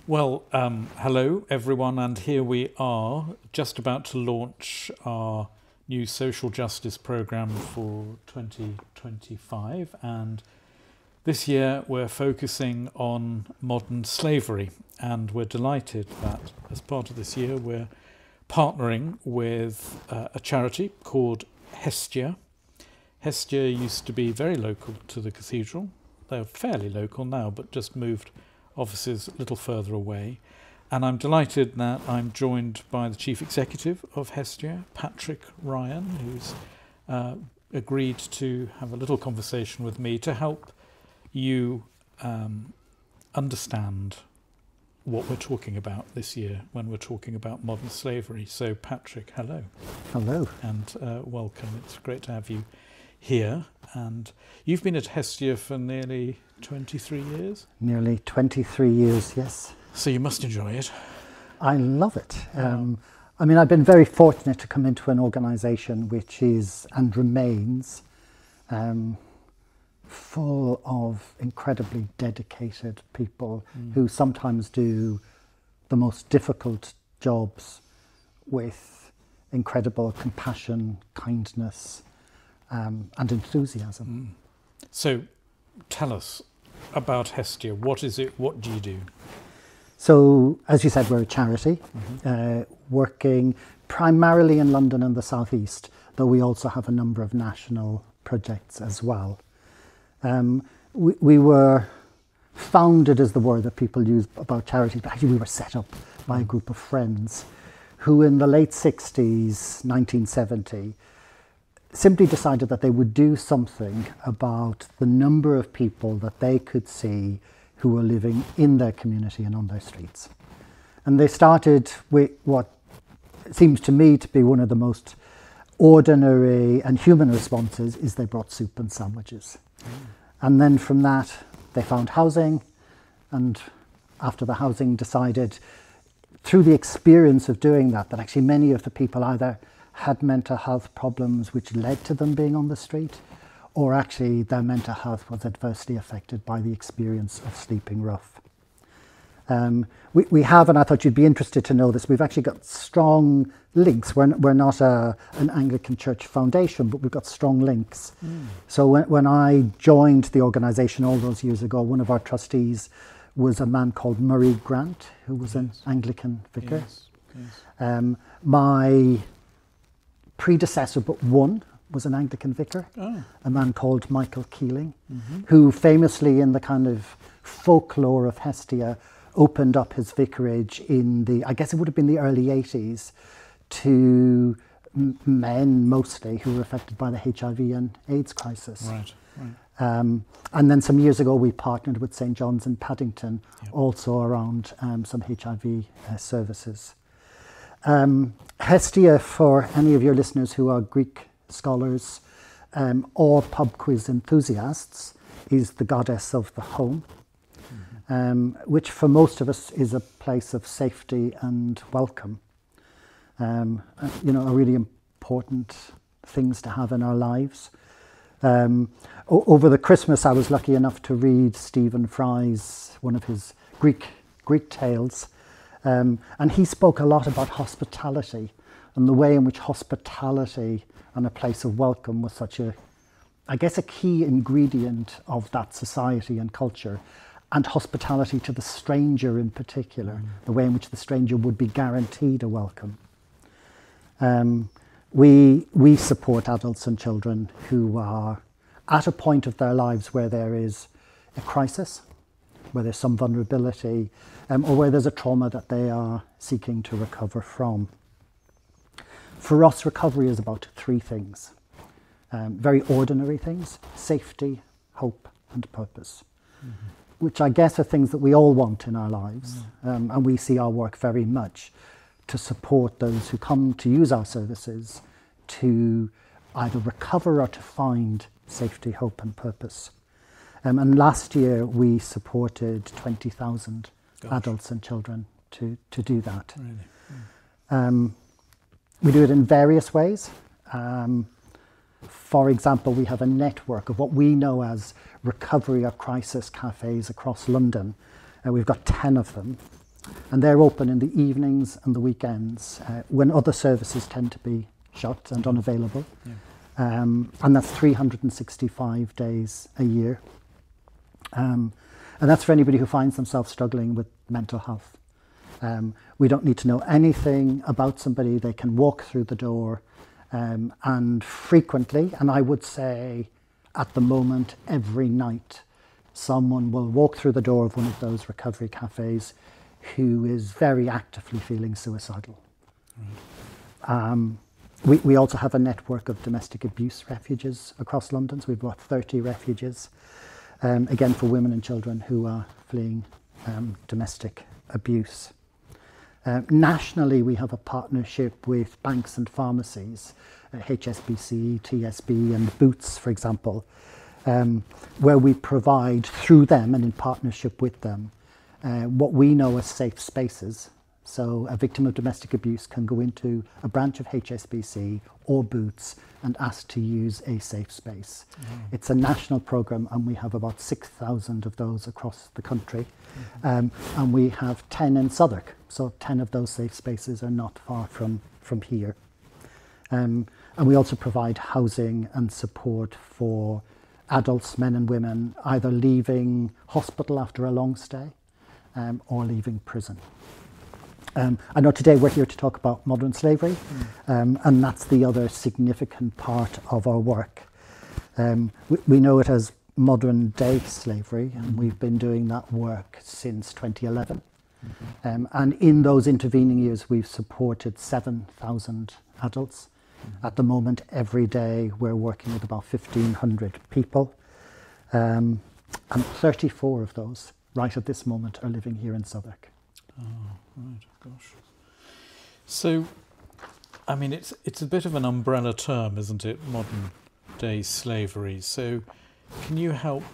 Well, hello everyone, and here we are just about to launch our new social justice programme for 2025, and this year we're focusing on modern slavery, and we're delighted that as part of this year we're partnering with a charity called Hestia. Hestia used to be very local to the cathedral. They're fairly local now, but just moved offices a little further away. And I'm delighted that I'm joined by the Chief Executive of Hestia, Patrick Ryan, who's agreed to have a little conversation with me to help you understand what we're talking about this year when we're talking about modern slavery. So Patrick, hello. Hello. And welcome. It's great to have you here. And you've been at Hestia for nearly 23 years? Nearly 23 years, yes. So you must enjoy it. I love it. I mean, I've been very fortunate to come into an organisation which is and remains full of incredibly dedicated people who sometimes do the most difficult jobs with incredible compassion, kindness, and enthusiasm. So tell us about Hestia. What is it? What do you do? So, as you said, we're a charity working primarily in London and the South East, though we also have a number of national projects as well. We were founded, is the word that people use about charity, but actually we were set up by a group of friends who in the late 60s, 1970, simply decided that they would do something about the number of people that they could see who were living in their community and on their streets. And they started with what seems to me to be one of the most ordinary and human responses is they brought soup and sandwiches. And then from that they found housing, and after the housing decided through the experience of doing that actually many of the people either had mental health problems which led to them being on the street, or actually their mental health was adversely affected by the experience of sleeping rough. We have, and I thought you'd be interested to know this, we've actually got strong links. We're not an Anglican Church foundation, but we've got strong links. So when I joined the organisation all those years ago, one of our trustees was a man called Murray Grant, who was an Anglican vicar. My predecessor but one was an Anglican vicar, a man called Michael Keeling, who famously in the kind of folklore of Hestia opened up his vicarage in the, I guess it would have been the early 80s, to men mostly who were affected by the HIV and AIDS crisis. Right. And then some years ago we partnered with St John's in Paddington, also around some HIV services. Hestia, for any of your listeners who are Greek scholars or pub quiz enthusiasts, is the goddess of the home, which for most of us is a place of safety and welcome. You know, are really important things to have in our lives. Over the Christmas I was lucky enough to read Stephen Fry's, one of his Greek tales, and he spoke a lot about hospitality and the way in which hospitality and a place of welcome was such a, I guess, a key ingredient of that society and culture, and hospitality to the stranger in particular, the way in which the stranger would be guaranteed a welcome. We support adults and children who are at a point of their lives where there is a crisis, where there's some vulnerability, or where there's a trauma that they are seeking to recover from. For us, recovery is about three things, very ordinary things: safety, hope, and purpose, which I guess are things that we all want in our lives, and we see our work very much to support those who come to use our services to either recover or to find safety, hope, and purpose. And last year we supported 20,000 adults and children to do that. Really? We do it in various ways. For example, we have a network of what we know as recovery or crisis cafes across London. We've got 10 of them. And they're open in the evenings and the weekends when other services tend to be shut and unavailable. Yeah. And that's 365 days a year. And that's for anybody who finds themselves struggling with mental health. We don't need to know anything about somebody. They can walk through the door and frequently, and I would say at the moment every night, someone will walk through the door of one of those recovery cafes who is very actively feeling suicidal. Right. We also have a network of domestic abuse refuges across London, so we've got 30 refuges, again for women and children who are fleeing domestic abuse. Nationally, we have a partnership with banks and pharmacies, HSBC, TSB and Boots, for example, where we provide through them and in partnership with them what we know as safe spaces. So a victim of domestic abuse can go into a branch of HSBC or Boots and ask to use a safe space. It's a national programme and we have about 6,000 of those across the country. And we have 10 in Southwark, so 10 of those safe spaces are not far from here. And we also provide housing and support for adults, men and women, either leaving hospital after a long stay or leaving prison. I know today we're here to talk about modern slavery, and that's the other significant part of our work. We know it as modern day slavery, and we've been doing that work since 2011. And in those intervening years, we've supported 7,000 adults. At the moment, every day, we're working with about 1,500 people. And 34 of those, right at this moment, are living here in Southwark. Oh, right, gosh. So, I mean, it's a bit of an umbrella term, isn't it? Modern day slavery. So, can you help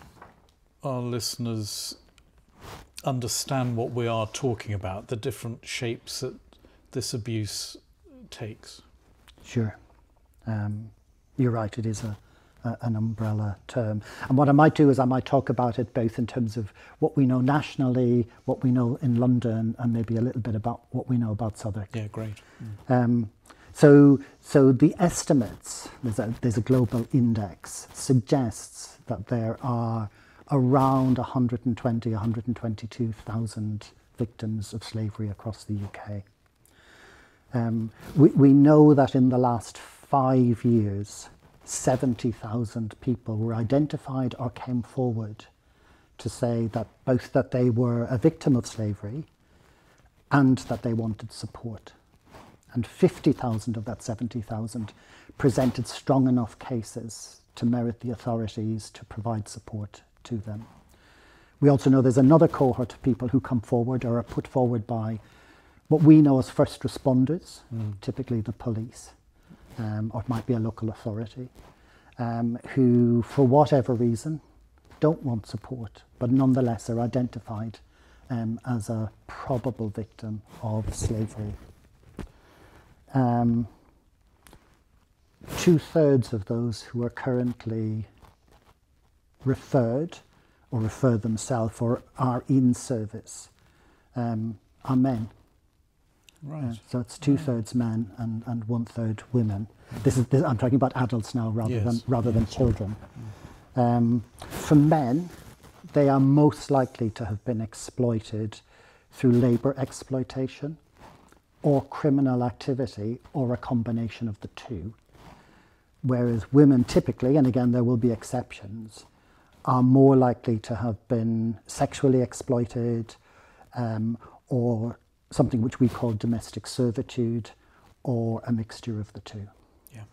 our listeners understand what we are talking about, the different shapes that this abuse takes? Sure. You're right, it is an umbrella term. And what I might do is I might talk about it both in terms of what we know nationally, what we know in London, and maybe a little bit about what we know about Southwark. Yeah, great. So the estimates, there's a global index, suggests that there are around 120, 122,000 victims of slavery across the UK. We know that in the last 5 years, 70,000 people were identified or came forward to say that both that they were a victim of slavery and that they wanted support. And 50,000 of that 70,000 presented strong enough cases to merit the authorities to provide support to them. We also know there's another cohort of people who come forward or are put forward by what we know as first responders, typically the police, or it might be a local authority, who, for whatever reason, don't want support, but nonetheless are identified as a probable victim of slavery. 2/3 of those who are currently referred or refer themselves or are in service are men. Right. So it's 2/3 men and 1/3 women. I'm talking about adults now rather than children. For men, they are most likely to have been exploited through labour exploitation or criminal activity or a combination of the two. Whereas women typically, and again there will be exceptions, are more likely to have been sexually exploited or something which we call domestic servitude, or a mixture of the two. Yeah.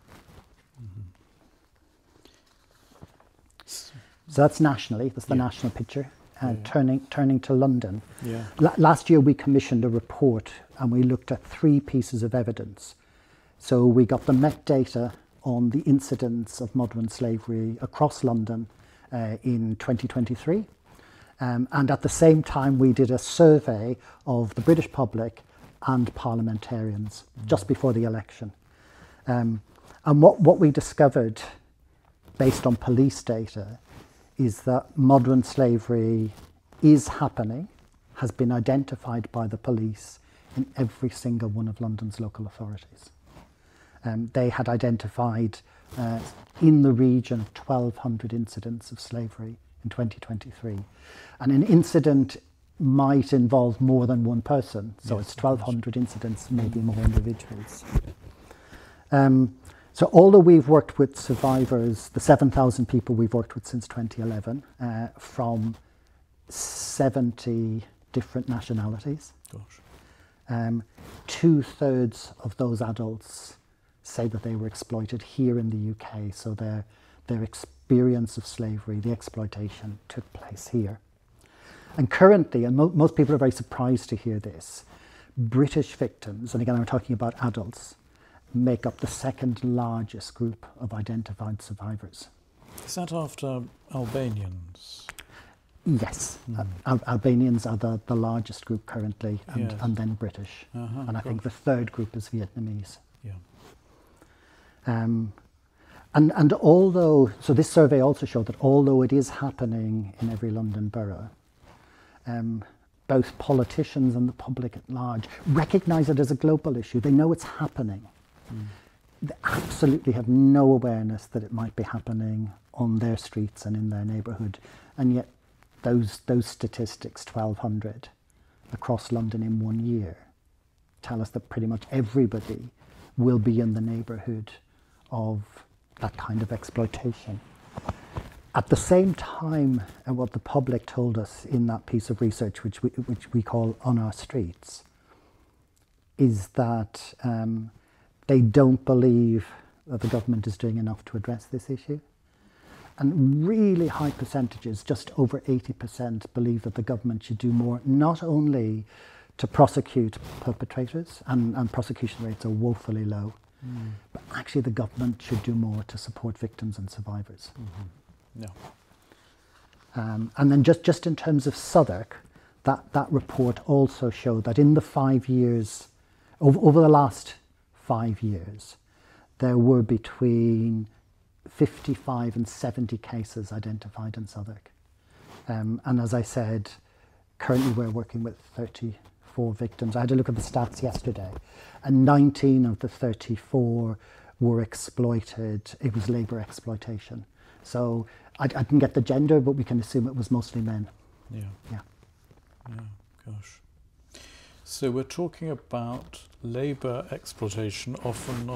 So that's nationally, that's the national picture. Turning to London. Yeah. Last year we commissioned a report and we looked at 3 pieces of evidence. So we got the Met data on the incidence of modern slavery across London in 2023. And at the same time, we did a survey of the British public and parliamentarians just before the election. And what we discovered, based on police data, is that modern slavery is happening, has been identified by the police in every single one of London's local authorities. They had identified in the region of 1,200 incidents of slavery in 2023. And an incident might involve more than one person, so yes, it's 1,200 incidents, maybe more individuals. So although we've worked with survivors, the 7,000 people we've worked with since 2011, from 70 different nationalities, Gosh. 2/3 of those adults say that they were exploited here in the UK, so their experience of slavery, the exploitation, took place here. And currently, and most people are very surprised to hear this, British victims, and again I'm talking about adults, make up the second largest group of identified survivors. Is that after Albanians? Yes, Albanians are the largest group currently, Yes. and then British. And I think the third group is Vietnamese. Yeah. And although, so this survey also showed that although it is happening in every London borough, both politicians and the public at large recognise it as a global issue. They know it's happening. They absolutely have no awareness that it might be happening on their streets and in their neighbourhood. And yet those statistics, 1,200 across London in 1 year, tell us that pretty much everybody will be in the neighbourhood of that kind of exploitation. At the same time, what the public told us in that piece of research, which we call On Our Streets, is that they don't believe that the government is doing enough to address this issue. And really high percentages, just over 80%, believe that the government should do more, not only to prosecute perpetrators, and prosecution rates are woefully low, but actually the government should do more to support victims and survivors. No. And then just in terms of Southwark, that report also showed that in the 5 years, over the last 5 years, there were between 55 and 70 cases identified in Southwark. And as I said, currently we're working with 34 victims. I had a look at the stats yesterday, and 19 of the 34 were exploited. It was labour exploitation. So I didn't get the gender, but we can assume it was mostly men. Yeah. Yeah. Yeah, gosh. So we're talking about labour exploitation, often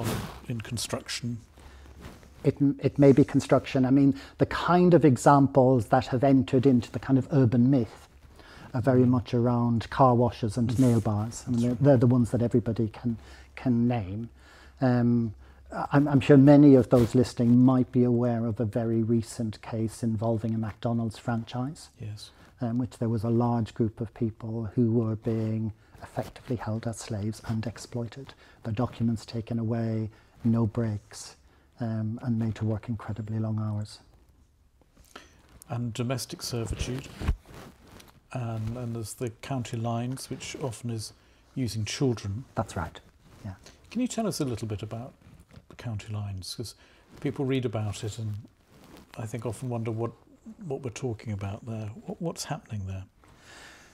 in construction. It may be construction. I mean, the kind of examples that have entered into the kind of urban myth are very much around car washes and nail bars. I mean, they're the ones that everybody can name. I'm sure many of those listening might be aware of a very recent case involving a McDonald's franchise, Yes. which there was a large group of people who were being effectively held as slaves and exploited. Their documents taken away, no breaks, and made to work incredibly long hours. And domestic servitude. And there's the county lines, which often is using children. That's right, yeah. Can you tell us a little bit about the county lines? Because people read about it and I think often wonder what we're talking about there. What's happening there?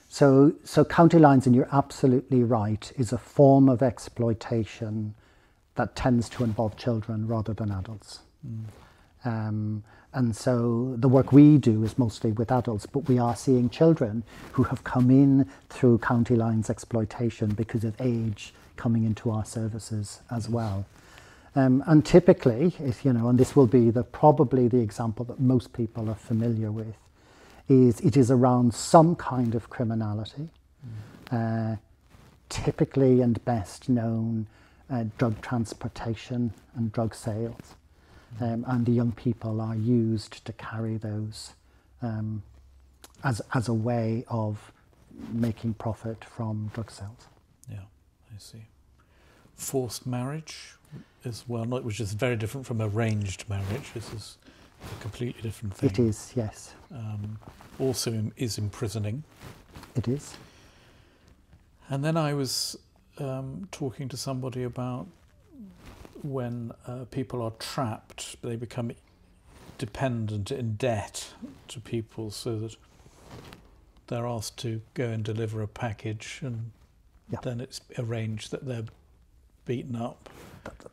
So county lines, and you're absolutely right, is a form of exploitation that tends to involve children rather than adults. And so the work we do is mostly with adults, but we are seeing children who have come in through county lines exploitation because of age coming into our services as well. And typically, and this will be probably the example that most people are familiar with, is it is around some kind of criminality, typically and best known drug transportation and drug sales. And the young people are used to carry those as a way of making profit from drug sales. Yeah, I see. Forced marriage as well, which is very different from arranged marriage. This is a completely different thing. It is, yes. Also is imprisoning. It is. And then I was talking to somebody about when people are trapped, they become dependent in debt to people, so that they're asked to go and deliver a package, and then it's arranged that they're beaten up.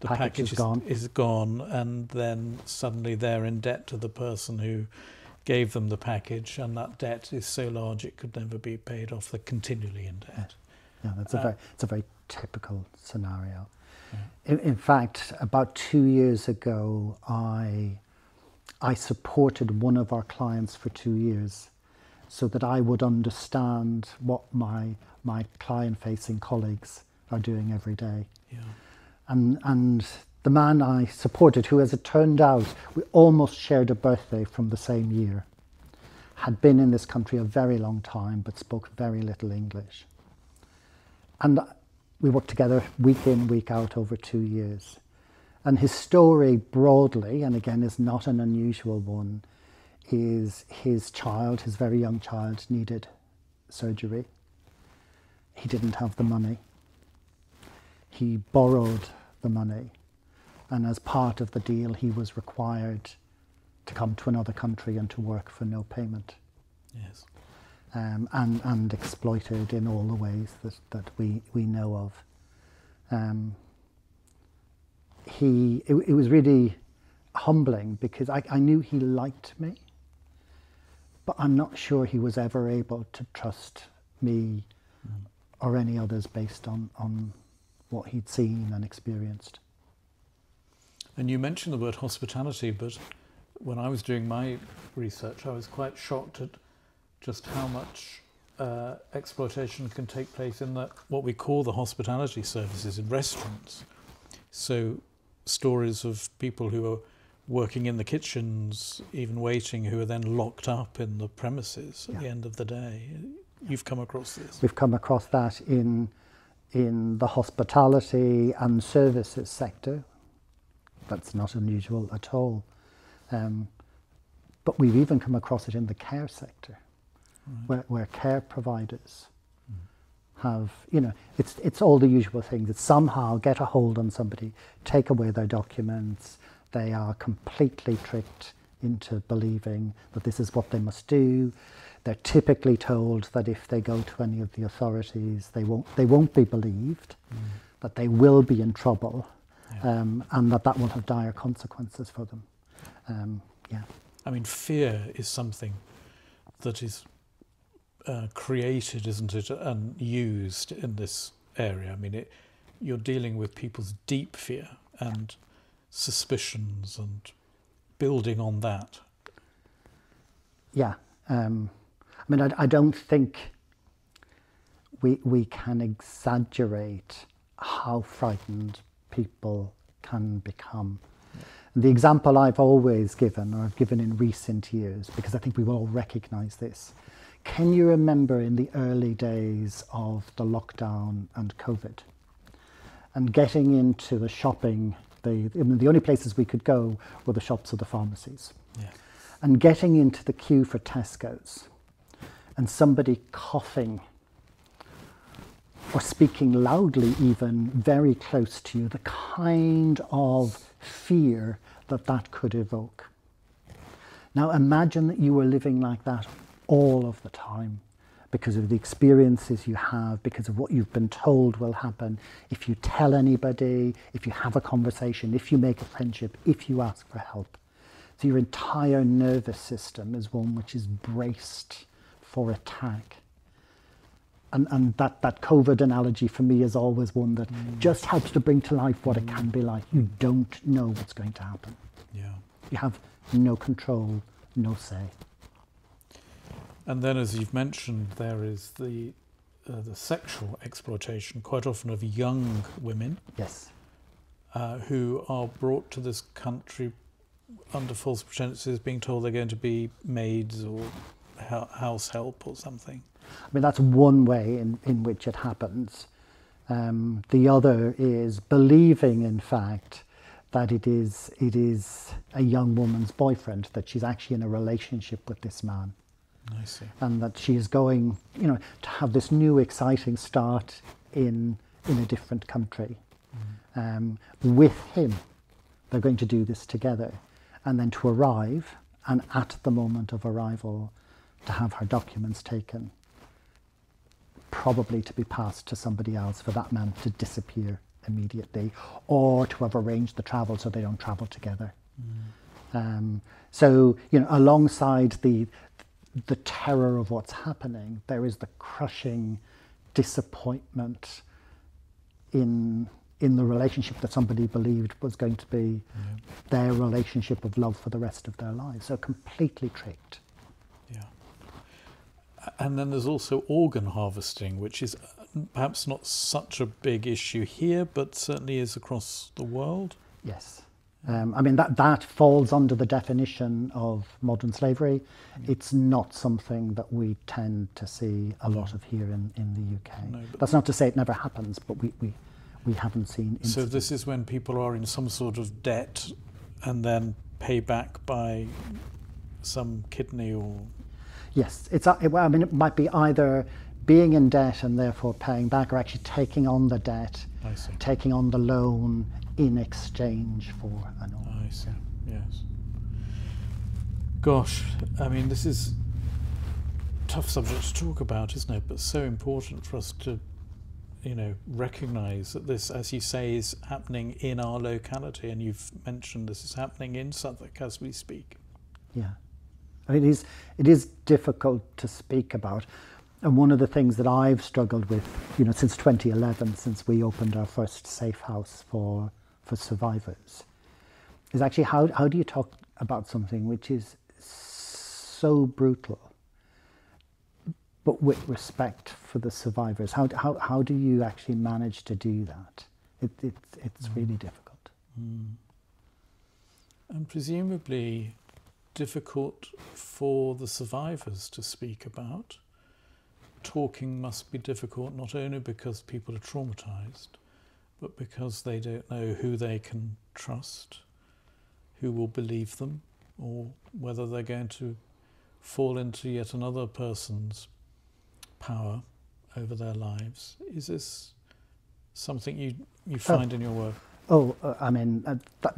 The package is gone, and then suddenly they're in debt to the person who gave them the package, and that debt is so large it could never be paid off. They're continually in debt. Yeah, it's a very typical scenario. Yeah. In fact, about 2 years ago, I supported one of our clients for 2 years so that I would understand what my client-facing colleagues are doing every day. Yeah. And the man I supported, who, as it turned out, we almost shared a birthday from the same year, had been in this country a very long time but spoke very little English. And we worked together week in, week out over 2 years. And his story broadly, and again is not an unusual one, is his child, his very young child, needed surgery. He didn't have the money. He borrowed the money, and as part of the deal he was required to come to another country and to work for no payment. Yes. And exploited in all the ways that we know of. It was really humbling because I knew he liked me, but I'm not sure he was ever able to trust me or any others based on what he'd seen and experienced. And you mentioned the word hospitality, but when I was doing my research, I was quite shocked at just how much exploitation can take place in what we call the hospitality services in restaurants. So stories of people who are working in the kitchens, even waiting, who are then locked up in the premises at the end of the day. You've come across this? We've come across that in the hospitality and services sector. That's not unusual at all. But we've even come across it in the care sector, where care providers have, it's all the usual things. It's somehow get a hold on somebody, take away their documents. They are completely tricked into believing that this is what they must do. They're typically told that if they go to any of the authorities, they won't be believed, that they will be in trouble, and that will have dire consequences for them. I mean, fear is something that is created, isn't it, and used in this area. I mean, you're dealing with people's deep fear and suspicions and building on that. Yeah. I mean, I don't think we can exaggerate how frightened people can become. The example I've always given, or I've given in recent years, because I think we will all recognise this. Can you remember in the early days of the lockdown and COVID, and getting into the shopping, the only places we could go were the shops or the pharmacies, and getting into the queue for Tesco's, and somebody coughing or speaking loudly even very close to you, the kind of fear that could evoke. Now imagine that you were living like that all of the time because of the experiences you have, because of what you've been told will happen if you tell anybody, if you have a conversation, if you make a friendship, if you ask for help. So your entire nervous system is one which is braced for attack. And that COVID analogy for me is always one that just helps to bring to life what it can be like. You don't know what's going to happen. Yeah. You have no control, no say. And then, as you've mentioned, there is the sexual exploitation, quite often of young women. Yes. Who are brought to this country under false pretenses, being told they're going to be maids or house help or something. I mean, that's one way in which it happens. The other is believing, in fact, that it is a young woman's boyfriend, that she's actually in a relationship with this man. I see. And that she is going, to have this new exciting start in a different country. With him, they're going to do this together. And then to arrive, and at the moment of arrival, to have her documents taken probably to be passed to somebody else for that man to disappear immediately, or to have arranged the travel so they don't travel together. So, alongside the terror of what's happening, there is the crushing disappointment in the relationship that somebody believed was going to be their relationship of love for the rest of their lives. So completely tricked. Yeah. And then there's also organ harvesting, which is perhaps not such a big issue here, but certainly is across the world. Yes. That falls under the definition of modern slavery. It's not something that we tend to see a lot of here in the UK. No, that's not to say it never happens, but we haven't seen incidents. So this is when people are in some sort of debt and then pay back by some kidney or... Yes, it might be either being in debt and therefore paying back, or actually taking on the debt, taking on the loan in exchange for an organ. I see, yes. Gosh, this is a tough subject to talk about, isn't it? But so important for us to, recognise that this, as you say, is happening in our locality, and you've mentioned this is happening in Southwark as we speak. Yeah. It is difficult to speak about. And one of the things that I've struggled with, since 2011, since we opened our first safe house for survivors, is actually how do you talk about something which is so brutal, but with respect for the survivors? How do you actually manage to do that? It's really difficult. And presumably difficult for the survivors to speak about. Talking must be difficult, not only because people are traumatised, but because they don't know who they can trust, who will believe them, or whether they're going to fall into yet another person's power over their lives. Is this something you find in your work?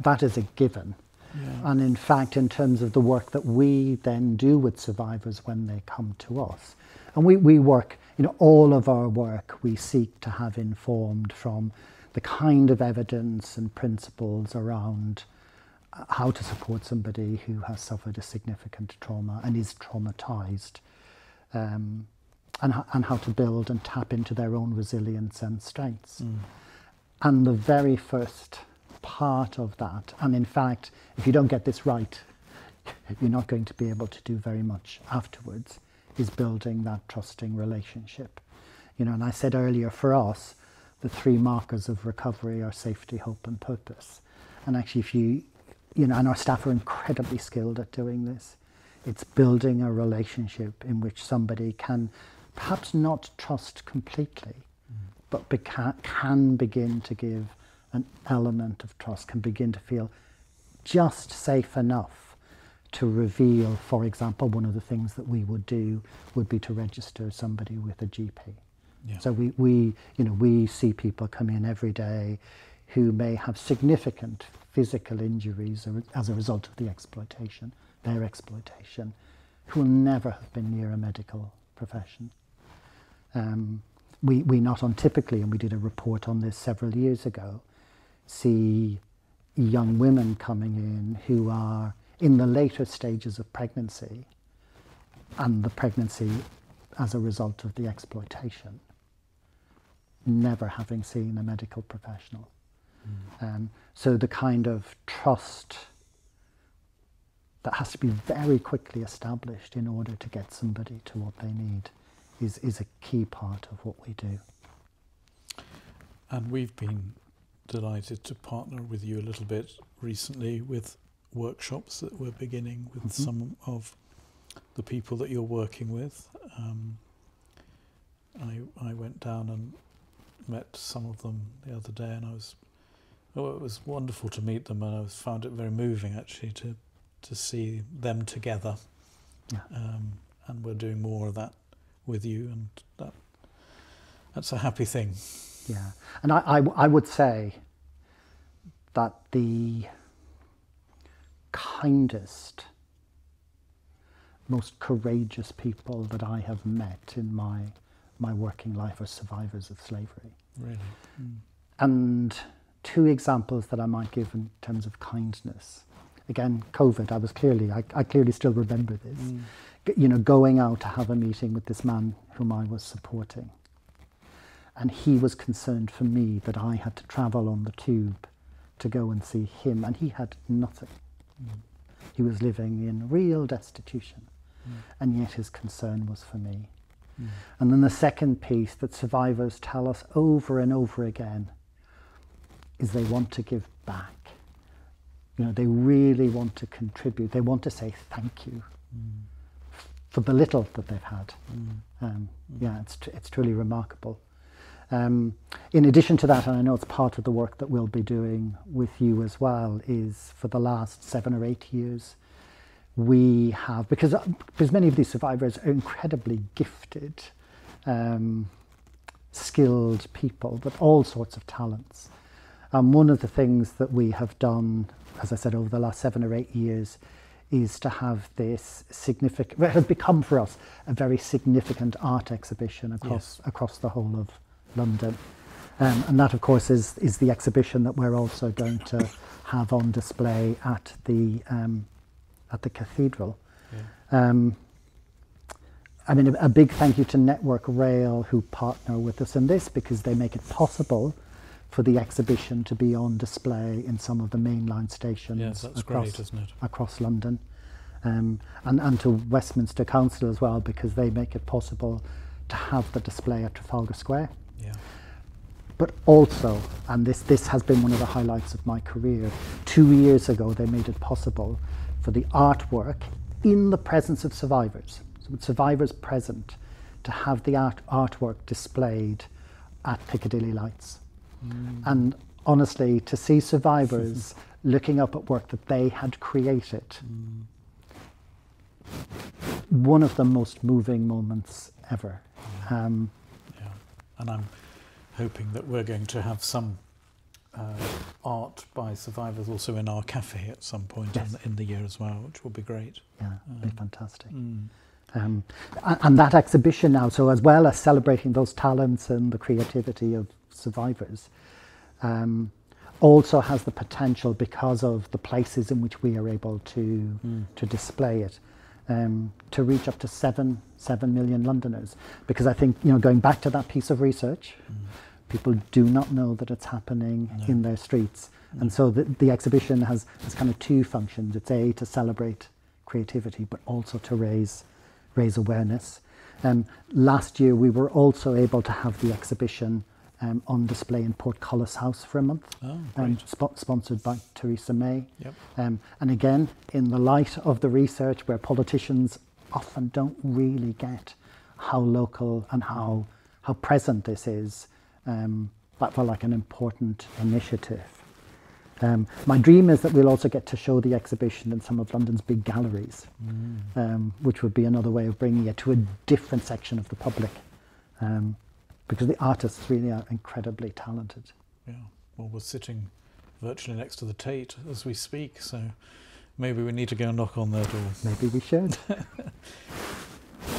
That is a given. Yeah. And in fact, in terms of the work that we then do with survivors when they come to us, and we work, all of our work we seek to have informed from the kind of evidence and principles around how to support somebody who has suffered a significant trauma and is traumatized, and how to build and tap into their own resilience and strengths. And the very first part of that, and in fact, if you don't get this right, you're not going to be able to do very much afterwards, is building that trusting relationship. And I said earlier, for us, the three markers of recovery are safety, hope, and purpose. And actually, if and our staff are incredibly skilled at doing this. It's building a relationship in which somebody can perhaps not trust completely, but can begin to give an element of trust, can begin to feel just safe enough to reveal, for example, one of the things that we would do would be to register somebody with a GP. Yeah. So we see people come in every day who may have significant physical injuries as a result of their exploitation, who will never have been near a medical profession. We not untypically, and we did a report on this several years ago, see young women coming in who are in the later stages of pregnancy, and the pregnancy as a result of the exploitation, never having seen a medical professional. So the kind of trust that has to be very quickly established in order to get somebody to what they need is a key part of what we do. And we've been delighted to partner with you a little bit recently with workshops that we're beginning with some of the people that you're working with. I went down and met some of them the other day, and it was wonderful to meet them, and I found it very moving actually to see them together. Yeah. And we're doing more of that with you, and that's a happy thing. Yeah, and I would say that the kindest, most courageous people that I have met in my my working life are survivors of slavery. Really? Mm. And two examples that I might give in terms of kindness. Again, COVID, I clearly still remember this. You know, going out to have a meeting with this man whom I was supporting. And he was concerned for me that I had to travel on the tube to go and see him, and he had nothing. He was living in real destitution, and yet his concern was for me. And then the second piece that survivors tell us over and over again is they want to give back. You know, they really want to contribute. They want to say thank you for the little that they've had. Yeah, it's truly remarkable. In addition to that, and I know it's part of the work that we'll be doing with you as well, is for the last 7 or 8 years, we have, because many of these survivors are incredibly gifted, skilled people with all sorts of talents. And one of the things that we have done, as I said, over the last 7 or 8 years, is to have this significant, well, it has become for us a very significant art exhibition across the whole of London. And that, of course, is the exhibition that we're also going to have on display at the cathedral. I mean, a big thank you to Network Rail, who partner with us in this, because they make it possible for the exhibition to be on display in some of the mainline stations across London. And to Westminster Council as well, because they make it possible to have the display at Trafalgar Square. But also, and this has been one of the highlights of my career, 2 years ago they made it possible for the artwork in the presence of survivors, so with survivors present, to have the artwork displayed at Piccadilly Lights. And honestly, to see survivors looking up at work that they had created, one of the most moving moments ever. And I'm hoping that we're going to have some art by survivors also in our cafe at some point in the year as well, which will be great. Yeah, it'll be fantastic. And that exhibition now, so as well as celebrating those talents and the creativity of survivors, also has the potential, because of the places in which we are able to display it, to reach up to 7 million Londoners. Because I think, you know, going back to that piece of research, people do not know that it's happening in their streets. And so the exhibition has kind of two functions. It's to celebrate creativity, but also to raise awareness. Last year we were also able to have the exhibition on display in Portcullis House for a month, sponsored by Theresa May. And again, in the light of the research, where politicians often don't really get how local and how present this is, that felt like an important initiative. My dream is that we'll also get to show the exhibition in some of London's big galleries, which would be another way of bringing it to a different section of the public. Because the artists really are incredibly talented. Yeah, well, we're sitting virtually next to the Tate as we speak, so maybe we need to go and knock on their door. Maybe we should.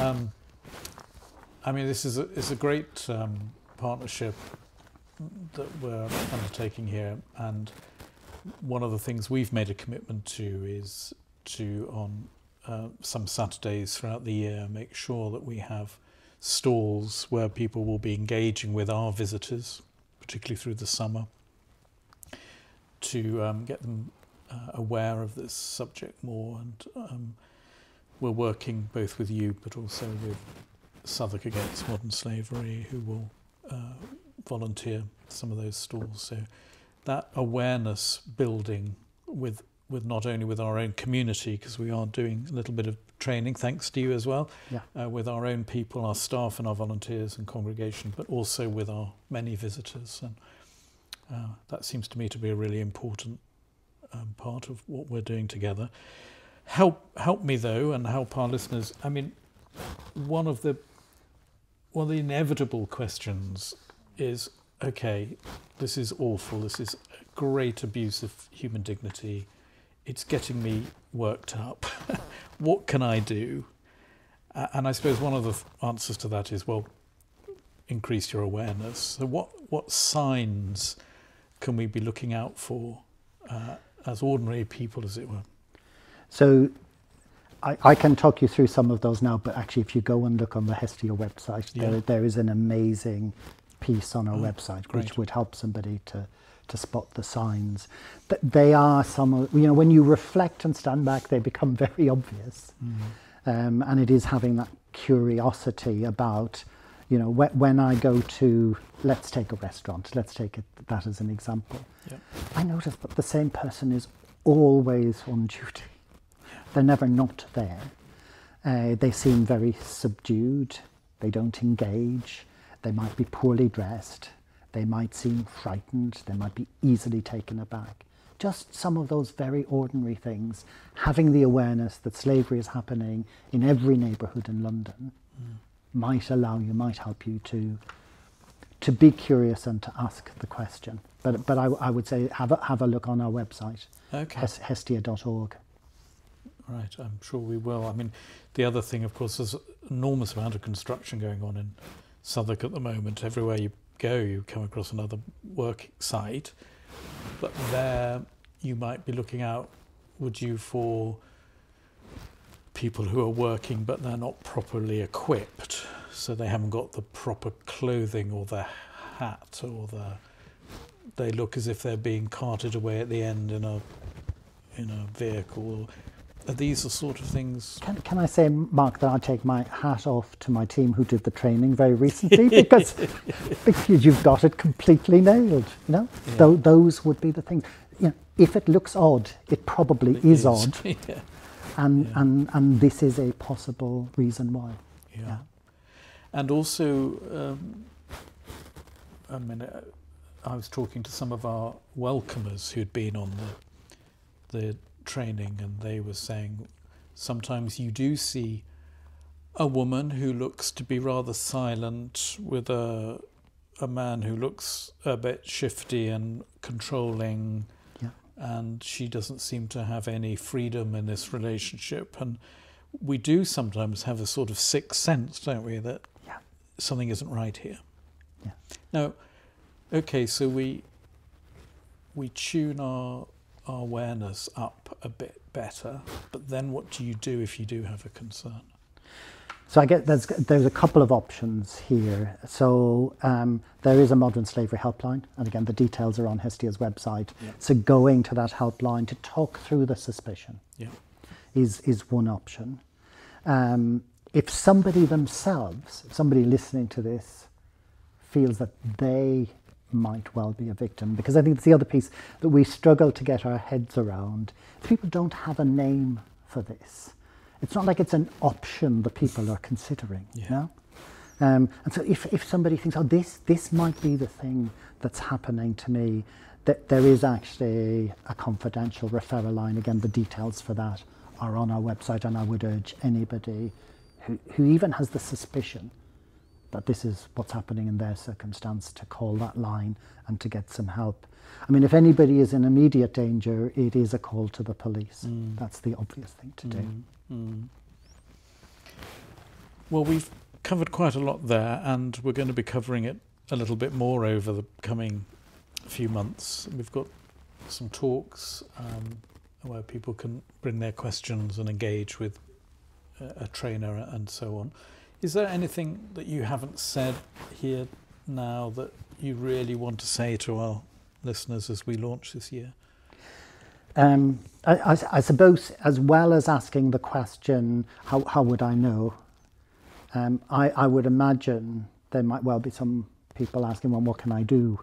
I mean, this is a great partnership that we're undertaking here, and one of the things we've made a commitment to is to, on some Saturdays throughout the year, make sure that we have stalls where people will be engaging with our visitors, particularly through the summer, to get them aware of this subject more. And we're working both with you but also with Southwark Against Modern Slavery, who will volunteer some of those stalls. So that awareness building with not only with our own community, because we are doing a little bit of training, thanks to you as well, with our own people, our staff and our volunteers and congregation, but also with our many visitors. And that seems to me to be a really important part of what we're doing together. Help me though, and help our listeners. I mean, one of the inevitable questions is, okay, this is awful, this is a great abuse of human dignity, it's getting me worked up. What can I do? And I suppose one of the answers to that is, well, increase your awareness. So what signs can we be looking out for as ordinary people, as it were? So I can talk you through some of those now, but actually if you go and look on the Hestia website, there is an amazing piece on our website which would help somebody to spot the signs. But they are some, when you reflect and stand back, they become very obvious. And it is having that curiosity about, when I go to, let's take a restaurant, let's take that as an example. I notice that the same person is always on duty. They're never not there. They seem very subdued. They don't engage. They might be poorly dressed. They might seem frightened. They might be easily taken aback. Just some of those very ordinary things. Having the awareness that slavery is happening in every neighbourhood in London might help you to be curious and to ask the question. But I would say have a look on our website, hestia.org. Right, I'm sure we will. I mean, the other thing, of course, there's an enormous amount of construction going on in Southwark at the moment. Everywhere you go, you come across another work site. But there you might be looking out, would you, for people who are working but they're not properly equipped. So they haven't got the proper clothing or the hat, or they look as if they're being carted away at the end in a vehicle. Are these the sort of things? Can I say, Mark, that I take my hat off to my team who did the training very recently, because you've got it completely nailed. Those would be the things. If it looks odd, it probably is odd, and this is a possible reason why. Yeah. And also, I was talking to some of our welcomers who'd been on the training, and they were saying sometimes you do see a woman who looks to be rather silent with a man who looks a bit shifty and controlling, and she doesn't seem to have any freedom in this relationship. And we do sometimes have a sort of sixth sense, don't we, that something isn't right here. Now, okay, so we tune our awareness up a bit better, but then what do you do if you do have a concern? So I get there's a couple of options here. So there is a modern slavery helpline, and again the details are on Hestia's website. So going to that helpline to talk through the suspicion is one option. If somebody themselves, somebody listening to this, feels that they might well be a victim, because I think it's the other piece that we struggle to get our heads around. People don't have a name for this. It's not like it's an option that people are considering. And so if somebody thinks, oh, this might be the thing that's happening to me, that there is actually a confidential referral line. Again, the details for that are on our website, and I would urge anybody who even has the suspicion that this is what's happening in their circumstance to call that line and to get some help. I mean, if anybody is in immediate danger, it is a call to the police. That's the obvious thing to do. Well, we've covered quite a lot there, and we're going to be covering it a little bit more over the coming few months. We've got some talks where people can bring their questions and engage with a trainer and so on. Is there anything that you haven't said here now that you really want to say to our listeners as we launch this year? I suppose, as well as asking the question, how would I know? I would imagine there might well be some people asking, well, what can I do?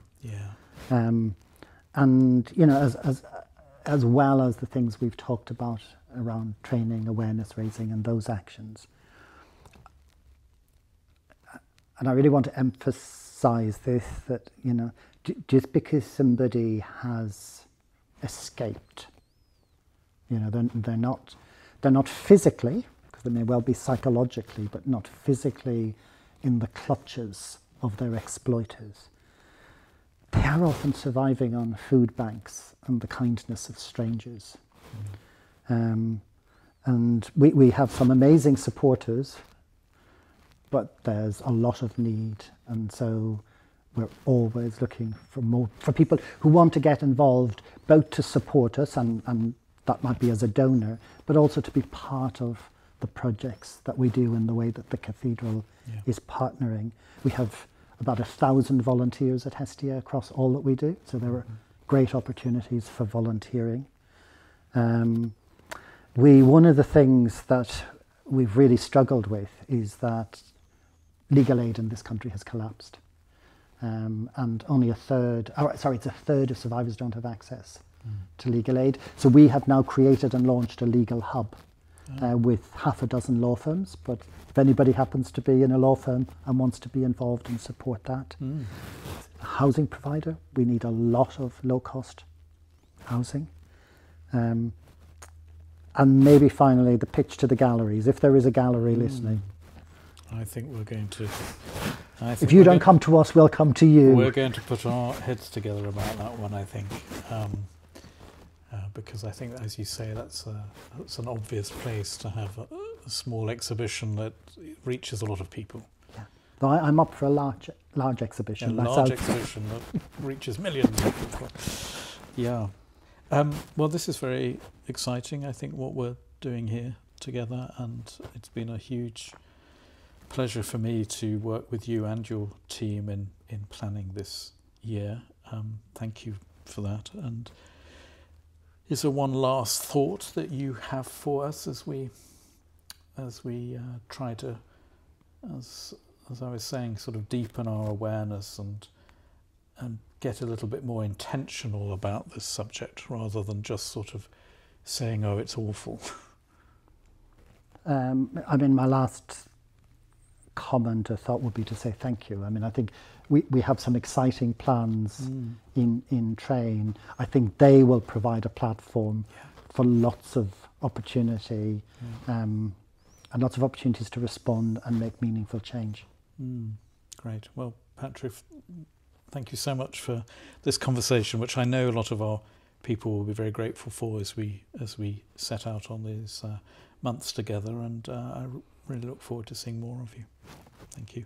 And as well as the things we've talked about around training, awareness raising, and those actions. And I really want to emphasize this, that, just because somebody has escaped, they're not physically, because they may well be psychologically, but not physically in the clutches of their exploiters. They are often surviving on food banks and the kindness of strangers. And we have some amazing supporters but there's a lot of need, and so we're always looking for people who want to get involved, both to support us, and that might be as a donor, but also to be part of the projects that we do in the way that the cathedral is partnering. We have about 1,000 volunteers at Hestia across all that we do, so there are great opportunities for volunteering. One of the things that we've really struggled with is that legal aid in this country has collapsed. And only a third of survivors don't have access to legal aid. So we have now created and launched a legal hub with half a dozen law firms. But if anybody happens to be in a law firm and wants to be involved and support that, a housing provider, we need a lot of low-cost housing. And maybe finally the pitch to the galleries, if there is a gallery listening. I think we're going to... If you don't come to us, we'll come to you. We're going to put our heads together about that one, I think. Because I think, as you say, that's an obvious place to have a small exhibition that reaches a lot of people. Yeah. Though I'm up for a large exhibition myself. A large exhibition that reaches millions of people. Yeah. Well, this is very exciting, I think, what we're doing here together, and it's been a huge pleasure for me to work with you and your team in planning this year. Thank you for that. And is there one last thought that you have for us as we try to, as I was saying, sort of deepen our awareness and get a little bit more intentional about this subject rather than just sort of saying, oh, it's awful? My last comment or thought would be to say thank you. I think we have some exciting plans in train. I think they will provide a platform for lots of opportunity and lots of opportunities to respond and make meaningful change. Great. Well, Patrick, thank you so much for this conversation, which I know a lot of our people will be very grateful for as we set out on these months together, and I really look forward to seeing more of you. Thank you.